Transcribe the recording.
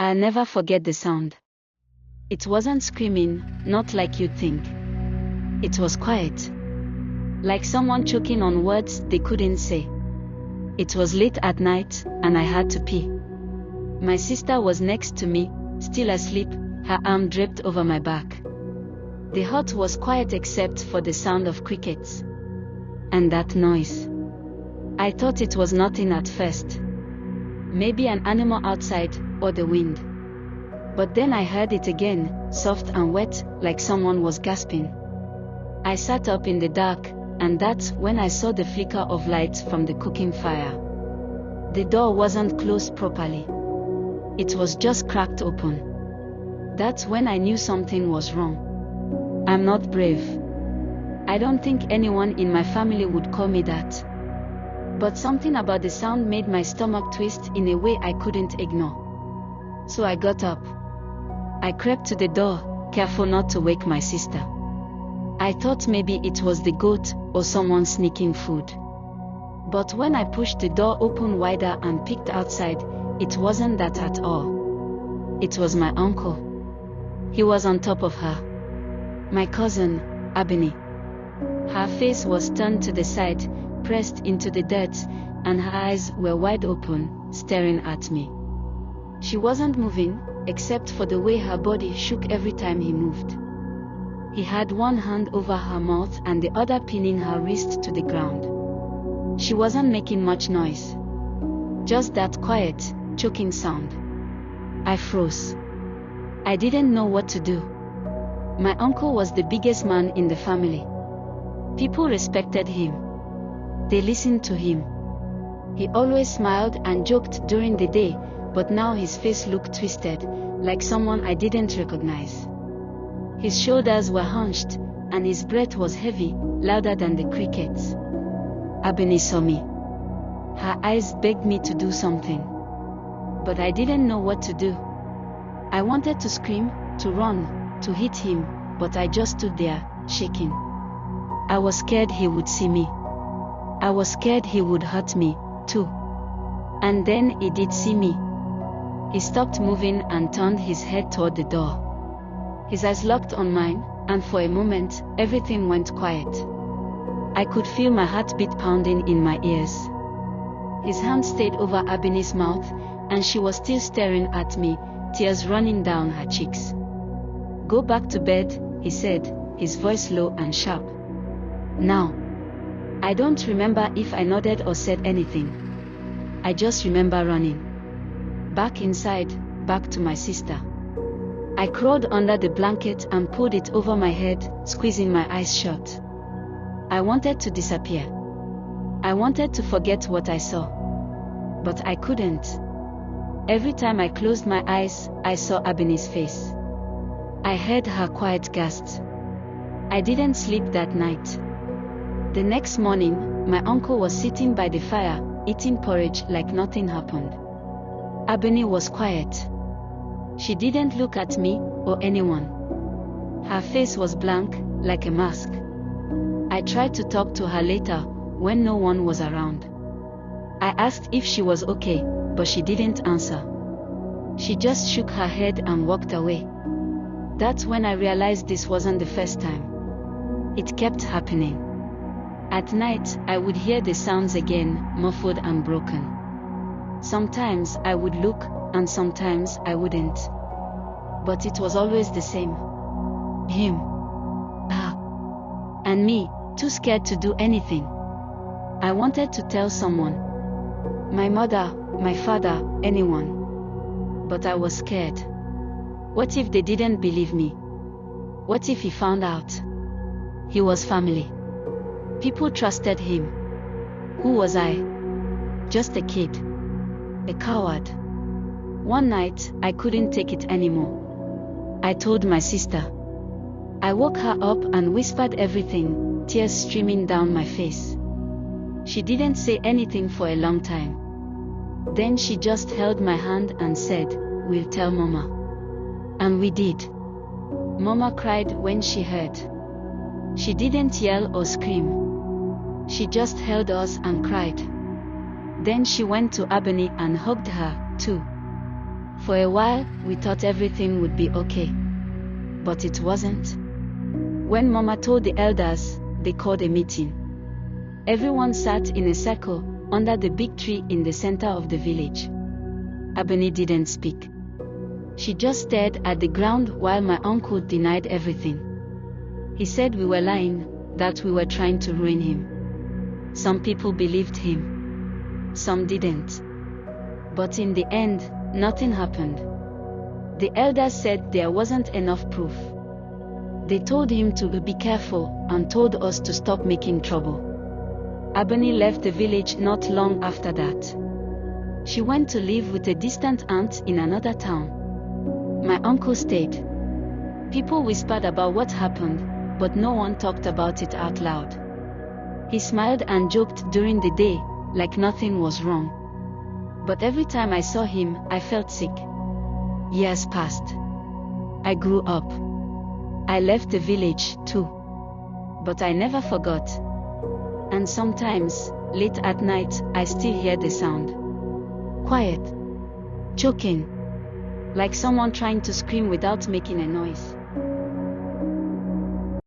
I'll never forget the sound. It wasn't screaming, not like you'd think. It was quiet. Like someone choking on words they couldn't say. It was late at night, and I had to pee. My sister was next to me, still asleep, her arm draped over my back. The hut was quiet except for the sound of crickets. And that noise. I thought it was nothing at first. Maybe an animal outside, or the wind. But then I heard it again, soft and wet, like someone was gasping. I sat up in the dark, and that's when I saw the flicker of light from the cooking fire. The door wasn't closed properly. It was just cracked open. That's when I knew something was wrong. I'm not brave. I don't think anyone in my family would call me that. But something about the sound made my stomach twist in a way I couldn't ignore. So I got up. I crept to the door, careful not to wake my sister. I thought maybe it was the goat or someone sneaking food. But when I pushed the door open wider and peeked outside, it wasn't that at all. It was my uncle. He was on top of her. My cousin, Abini. Her face was turned to the side, pressed into the dirt, and her eyes were wide open, staring at me. She wasn't moving, except for the way her body shook every time he moved. He had one hand over her mouth and the other pinning her wrist to the ground. She wasn't making much noise. Just that quiet, choking sound. I froze. I didn't know what to do. My uncle was the biggest man in the family. People respected him. They listened to him. He always smiled and joked during the day, but now his face looked twisted, like someone I didn't recognize. His shoulders were hunched, and his breath was heavy, louder than the crickets. Abini saw me. Her eyes begged me to do something. But I didn't know what to do. I wanted to scream, to run, to hit him, but I just stood there, shaking. I was scared he would see me. I was scared he would hurt me, too. And then he did see me. He stopped moving and turned his head toward the door. His eyes locked on mine, and for a moment, everything went quiet. I could feel my heartbeat pounding in my ears. His hand stayed over Abini's mouth, and she was still staring at me, tears running down her cheeks. "Go back to bed," he said, his voice low and sharp. Now. I don't remember if I nodded or said anything. I just remember running. Back inside, back to my sister. I crawled under the blanket and pulled it over my head, squeezing my eyes shut. I wanted to disappear. I wanted to forget what I saw. But I couldn't. Every time I closed my eyes, I saw Abini's face. I heard her quiet gasps. I didn't sleep that night. The next morning, my uncle was sitting by the fire, eating porridge like nothing happened. Abini was quiet. She didn't look at me, or anyone. Her face was blank, like a mask. I tried to talk to her later, when no one was around. I asked if she was okay, but she didn't answer. She just shook her head and walked away. That's when I realized this wasn't the first time. It kept happening. At night, I would hear the sounds again, muffled and broken. Sometimes I would look, and sometimes I wouldn't. But it was always the same. Him. Her. And me, too scared to do anything. I wanted to tell someone. My mother, my father, anyone. But I was scared. What if they didn't believe me? What if he found out? He was family. People trusted him. Who was I? Just a kid. A coward. One night, I couldn't take it anymore. I told my sister. I woke her up and whispered everything, tears streaming down my face. She didn't say anything for a long time. Then she just held my hand and said, "We'll tell Mama." And we did. Mama cried when she heard. She didn't yell or scream. She just held us and cried. Then she went to Abini and hugged her, too. For a while, we thought everything would be okay. But it wasn't. When Mama told the elders, they called a meeting. Everyone sat in a circle under the big tree in the center of the village. Ebony didn't speak. She just stared at the ground while my uncle denied everything. He said we were lying, that we were trying to ruin him. Some people believed him. Some didn't. But in the end, nothing happened. The elders said there wasn't enough proof. They told him to be careful and told us to stop making trouble. Ebony left the village not long after that. She went to live with a distant aunt in another town. My uncle stayed. People whispered about what happened, but no one talked about it out loud. He smiled and joked during the day, like nothing was wrong. But every time I saw him, I felt sick. Years passed. I grew up. I left the village, too. But I never forgot. And sometimes, late at night, I still hear the sound. Quiet. Choking. Like someone trying to scream without making a noise.